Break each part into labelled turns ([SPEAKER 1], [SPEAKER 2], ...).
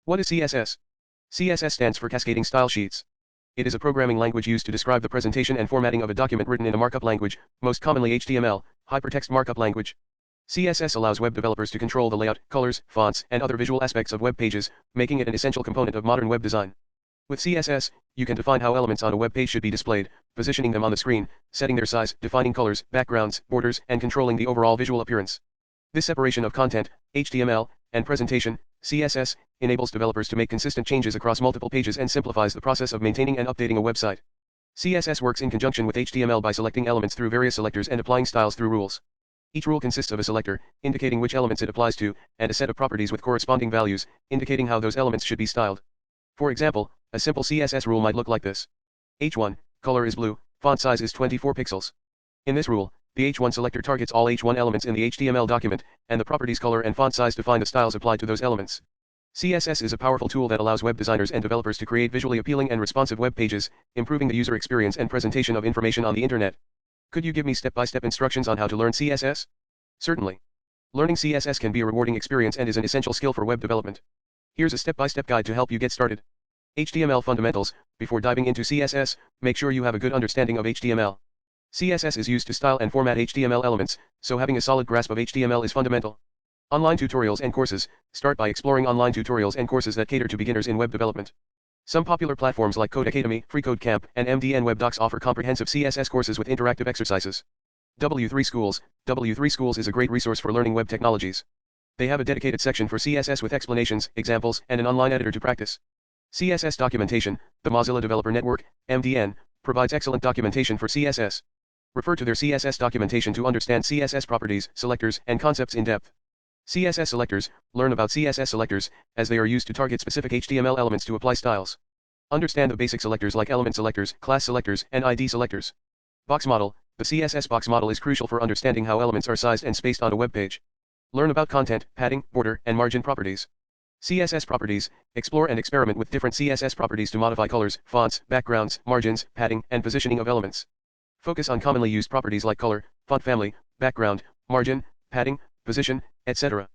[SPEAKER 1] What is CSS? CSS stands for Cascading Style Sheets. It is a programming language used to describe the presentation and formatting of a document written in a markup language, most commonly HTML, hypertext markup language. CSS allows web developers to control the layout, colors, fonts, and other visual aspects of web pages, making it an essential component of modern web design. With CSS, you can define how elements on a web page should be displayed, positioning them on the screen, setting their size, defining colors, backgrounds, borders, and controlling the overall visual appearance. This separation of content, HTML, and presentation, CSS, enables developers to make consistent changes across multiple pages and simplifies the process of maintaining and updating a website. CSS works in conjunction with HTML by selecting elements through various selectors and applying styles through rules. Each rule consists of a selector, indicating which elements it applies to, and a set of properties with corresponding values, indicating how those elements should be styled. For example, a simple CSS rule might look like this. H1, color is blue, font size is 24 pixels. In this rule, the H1 selector targets all H1 elements in the HTML document, and the properties color and font size define the styles applied to those elements. CSS is a powerful tool that allows web designers and developers to create visually appealing and responsive web pages, improving the user experience and presentation of information on the internet. Could you give me step-by-step instructions on how to learn CSS? Certainly. Learning CSS can be a rewarding experience and is an essential skill for web development. Here's a step-by-step guide to help you get started. HTML fundamentals. Before diving into CSS, make sure you have a good understanding of HTML. CSS is used to style and format HTML elements, so having a solid grasp of HTML is fundamental. Online tutorials and courses. Start by exploring online tutorials and courses that cater to beginners in web development. Some popular platforms like Codecademy, FreeCodeCamp, and MDN WebDocs offer comprehensive CSS courses with interactive exercises. W3 Schools. W3 Schools is a great resource for learning web technologies. They have a dedicated section for CSS with explanations, examples, and an online editor to practice. CSS documentation. The Mozilla Developer Network, MDN, provides excellent documentation for CSS. Refer to their CSS documentation to understand CSS properties, selectors, and concepts in depth. CSS selectors. Learn about CSS selectors, as they are used to target specific HTML elements to apply styles. Understand the basic selectors like element selectors, class selectors, and ID selectors. Box model. The CSS box model is crucial for understanding how elements are sized and spaced on a web page. Learn about content, padding, border, and margin properties. CSS properties. Explore and experiment with different CSS properties to modify colors, fonts, backgrounds, margins, padding, and positioning of elements. Focus on commonly used properties like color, font family, background, margin, padding, position, etc.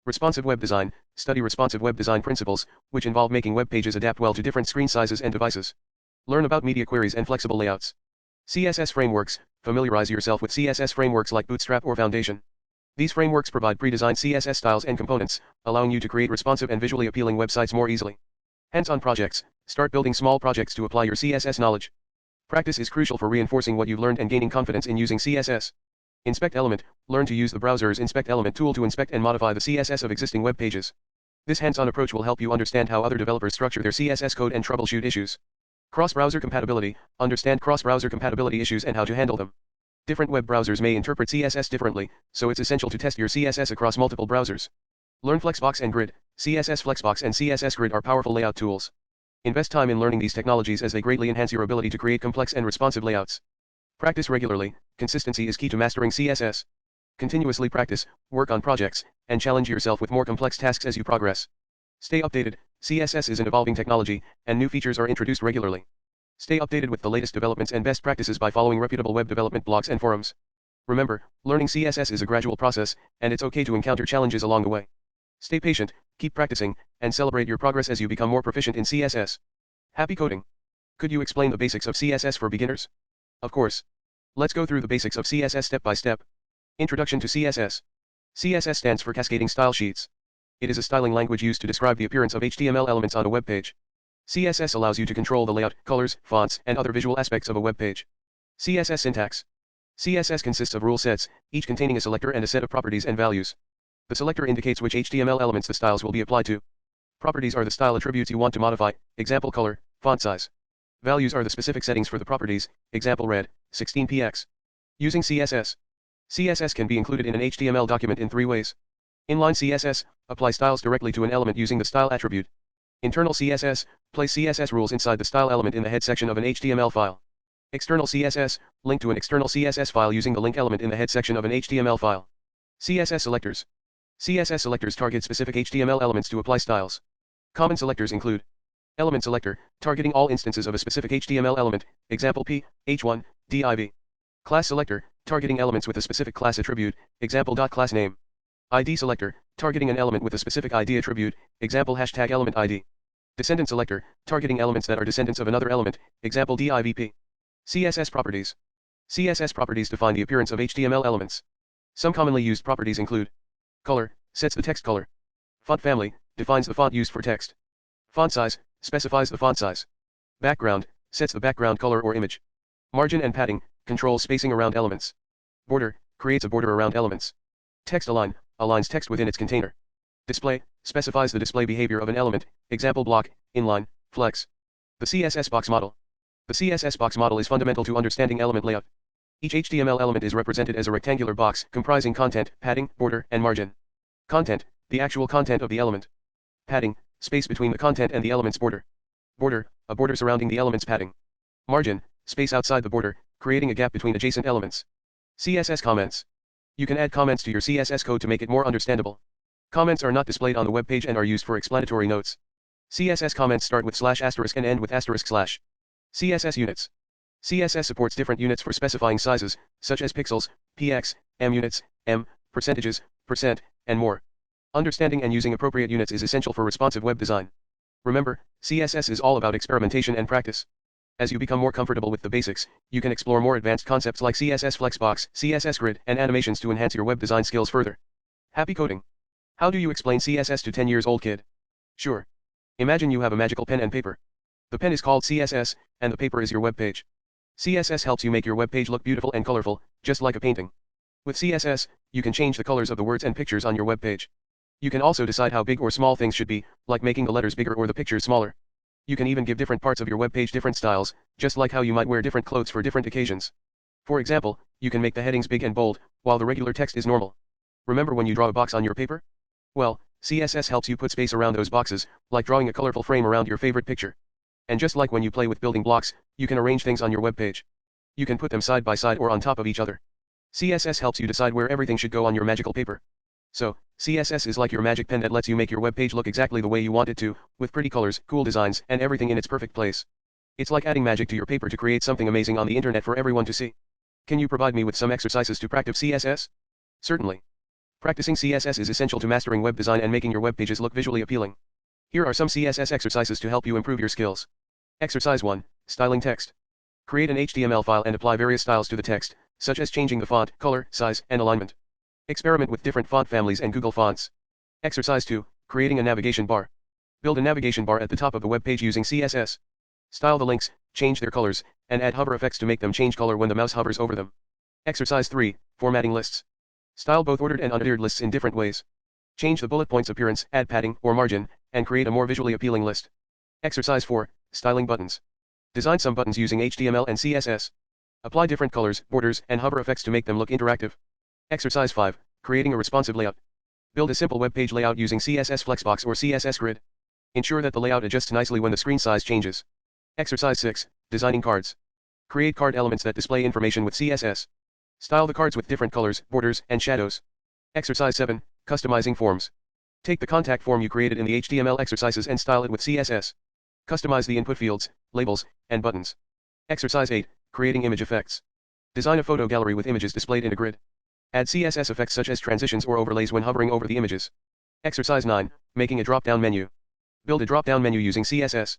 [SPEAKER 1] Responsive web design. Study responsive web design principles, which involve making web pages adapt well to different screen sizes and devices. Learn about media queries and flexible layouts. CSS frameworks. Familiarize yourself with CSS frameworks like Bootstrap or Foundation. These frameworks provide pre-designed CSS styles and components, allowing you to create responsive and visually appealing websites more easily. Hands-on projects. Start building small projects to apply your CSS knowledge. Practice is crucial for reinforcing what you've learned and gaining confidence in using CSS. Inspect element. Learn to use the browser's Inspect Element tool to inspect and modify the CSS of existing web pages. This hands-on approach will help you understand how other developers structure their CSS code and troubleshoot issues. Cross-browser compatibility. Understand cross-browser compatibility issues and how to handle them. Different web browsers may interpret CSS differently, so it's essential to test your CSS across multiple browsers. Learn Flexbox and Grid. CSS Flexbox and CSS Grid are powerful layout tools. Invest time in learning these technologies as they greatly enhance your ability to create complex and responsive layouts. Practice regularly. Consistency is key to mastering CSS. Continuously practice, work on projects, and challenge yourself with more complex tasks as you progress. Stay updated. CSS is an evolving technology, and new features are introduced regularly. Stay updated with the latest developments and best practices by following reputable web development blogs and forums. Remember, learning CSS is a gradual process, and it's okay to encounter challenges along the way. Stay patient, keep practicing, and celebrate your progress as you become more proficient in CSS. Happy coding! Could you explain the basics of CSS for beginners? Of course. Let's go through the basics of CSS step by step. Introduction to CSS. CSS stands for Cascading Style Sheets. It is a styling language used to describe the appearance of HTML elements on a web page. CSS allows you to control the layout, colors, fonts, and other visual aspects of a web page. CSS syntax. CSS consists of rule sets, each containing a selector and a set of properties and values. The selector indicates which HTML elements the styles will be applied to. Properties are the style attributes you want to modify, example color, font size. Values are the specific settings for the properties, example red, 16px. Using CSS. CSS can be included in an HTML document in three ways. Inline CSS, apply styles directly to an element using the style attribute. Internal CSS, place CSS rules inside the style element in the head section of an HTML file. External CSS, link to an external CSS file using the link element in the head section of an HTML file. CSS selectors. CSS selectors target specific HTML elements to apply styles. Common selectors include element selector, targeting all instances of a specific HTML element, example p, h1, div. Class selector, targeting elements with a specific class attribute, example .class name. ID selector, targeting an element with a specific ID attribute, example hashtag element ID. Descendant selector, targeting elements that are descendants of another element, example divp. CSS properties. CSS properties define the appearance of HTML elements. Some commonly used properties include color, sets the text color. Font family, defines the font used for text. Font size, specifies the font size. Background, sets the background color or image. Margin and padding, controls spacing around elements. Border, creates a border around elements. Text align, aligns text within its container. Display, specifies the display behavior of an element, example block, inline, flex. The CSS box model. The CSS box model is fundamental to understanding element layout. Each HTML element is represented as a rectangular box comprising content, padding, border, and margin. Content, the actual content of the element. Padding, space between the content and the element's border. Border, a border surrounding the element's padding. Margin, space outside the border, creating a gap between adjacent elements. CSS comments. You can add comments to your CSS code to make it more understandable. Comments are not displayed on the web page and are used for explanatory notes. CSS comments start with /* and end with */. CSS units. CSS supports different units for specifying sizes, such as pixels, px, m units, m, percentages, %, and more. Understanding and using appropriate units is essential for responsive web design. Remember, CSS is all about experimentation and practice. As you become more comfortable with the basics, you can explore more advanced concepts like CSS Flexbox, CSS Grid, and animations to enhance your web design skills further. Happy coding! How do you explain CSS to 10-year-old kid? Sure. Imagine you have a magical pen and paper. The pen is called CSS, and the paper is your web page. CSS helps you make your web page look beautiful and colorful, just like a painting. With CSS, you can change the colors of the words and pictures on your web page. You can also decide how big or small things should be, like making the letters bigger or the pictures smaller. You can even give different parts of your web page different styles, just like how you might wear different clothes for different occasions. For example, you can make the headings big and bold, while the regular text is normal. Remember when you draw a box on your paper? Well, CSS helps you put space around those boxes, like drawing a colorful frame around your favorite picture. And just like when you play with building blocks, you can arrange things on your web page. You can put them side by side or on top of each other. CSS helps you decide where everything should go on your magical paper. So, CSS is like your magic pen that lets you make your web page look exactly the way you want it to, with pretty colors, cool designs, and everything in its perfect place. It's like adding magic to your paper to create something amazing on the internet for everyone to see. Can you provide me with some exercises to practice CSS? Certainly. Practicing CSS is essential to mastering web design and making your web pages look visually appealing. Here are some CSS exercises to help you improve your skills. Exercise 1. Styling text. Create an HTML file and apply various styles to the text, such as changing the font, color, size, and alignment. Experiment with different font families and Google Fonts. Exercise 2. Creating a navigation bar. Build a navigation bar at the top of the web page using CSS. Style the links, change their colors, and add hover effects to make them change color when the mouse hovers over them. Exercise 3. Formatting lists. Style both ordered and unordered lists in different ways. Change the bullet points appearance, add padding or margin, and create a more visually appealing list. Exercise 4. Styling buttons. Design some buttons using HTML and CSS. Apply different colors, borders, and hover effects to make them look interactive. Exercise 5. Creating a responsive layout. Build a simple web page layout using CSS Flexbox or CSS Grid. Ensure that the layout adjusts nicely when the screen size changes. Exercise 6. Designing cards. Create card elements that display information with CSS. Style the cards with different colors, borders, and shadows. Exercise 7. Customizing forms. Take the contact form you created in the HTML exercises and style it with CSS. Customize the input fields, labels, and buttons. Exercise 8. Creating image effects. Design a photo gallery with images displayed in a grid. Add CSS effects such as transitions or overlays when hovering over the images. Exercise 9. Making a drop-down menu. Build a drop-down menu using CSS.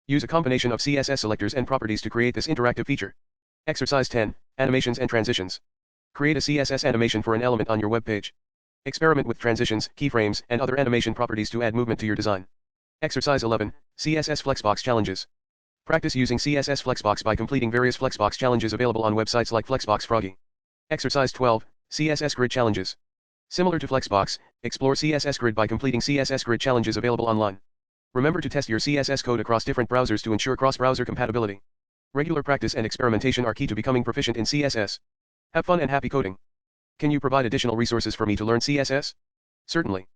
[SPEAKER 1] Use a combination of CSS selectors and properties to create this interactive feature. Exercise 10. Animations and transitions. Create a CSS animation for an element on your web page. Experiment with transitions, keyframes, and other animation properties to add movement to your design. Exercise 11. CSS Flexbox challenges. Practice using CSS Flexbox by completing various Flexbox challenges available on websites like Flexbox Froggy. Exercise 12. CSS Grid challenges. Similar to Flexbox, explore CSS Grid by completing CSS Grid challenges available online. Remember to test your CSS code across different browsers to ensure cross-browser compatibility. Regular practice and experimentation are key to becoming proficient in CSS. Have fun and happy coding. Can you provide additional resources for me to learn CSS? Certainly.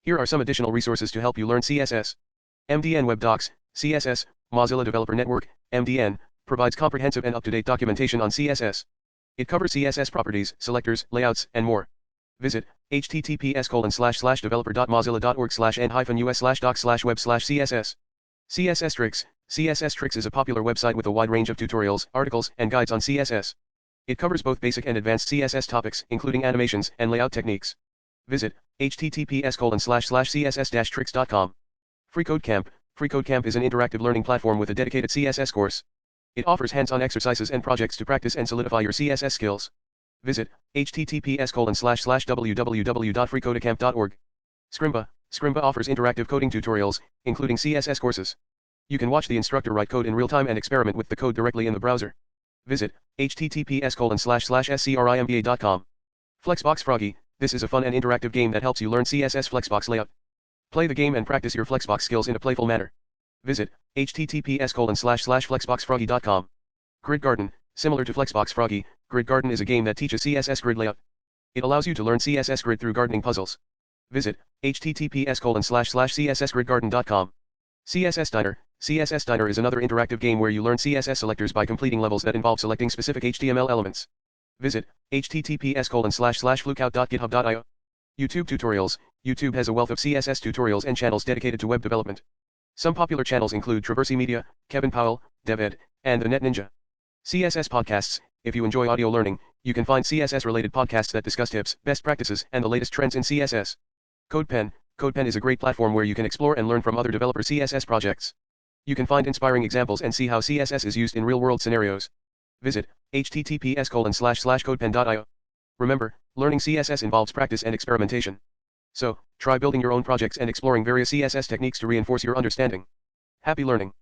[SPEAKER 1] Here are some additional resources to help you learn CSS. MDN Web Docs, CSS, Mozilla Developer Network, MDN, provides comprehensive and up-to-date documentation on CSS. It covers CSS properties, selectors, layouts, and more. Visit https://developer.mozilla.org/n-us/doc/web/css. CSS Tricks. CSS Tricks is a popular website with a wide range of tutorials, articles, and guides on CSS. It covers both basic and advanced CSS topics, including animations and layout techniques. Visit https://css-tricks.com. FreeCodeCamp. FreeCodeCamp is an interactive learning platform with a dedicated CSS course. It offers hands-on exercises and projects to practice and solidify your CSS skills. Visit https://www.freecodecamp.org. Scrimba. Scrimba offers interactive coding tutorials, including CSS courses. You can watch the instructor write code in real time and experiment with the code directly in the browser. Visit https://scrimba.com. Flexbox Froggy. This is a fun and interactive game that helps you learn CSS Flexbox layout. Play the game and practice your Flexbox skills in a playful manner. Visit https://flexboxfroggy.com. Grid Garden. Similar to Flexbox Froggy, Grid Garden is a game that teaches CSS grid layout. It allows you to learn CSS grid through gardening puzzles. Visit https://cssgridgarden.com. CSS Diner. CSS Diner is another interactive game where you learn CSS selectors by completing levels that involve selecting specific HTML elements. Visit https://flukeout.github.io. YouTube Tutorials. YouTube has a wealth of CSS tutorials and channels dedicated to web development. Some popular channels include Traversy Media, Kevin Powell, DevEd, and The Net Ninja. CSS Podcasts. If you enjoy audio learning, you can find CSS-related podcasts that discuss tips, best practices, and the latest trends in CSS. CodePen. CodePen is a great platform where you can explore and learn from other developer CSS projects. You can find inspiring examples and see how CSS is used in real-world scenarios. Visit https://codepen.io. Remember, learning CSS involves practice and experimentation. So, try building your own projects and exploring various CSS techniques to reinforce your understanding. Happy learning!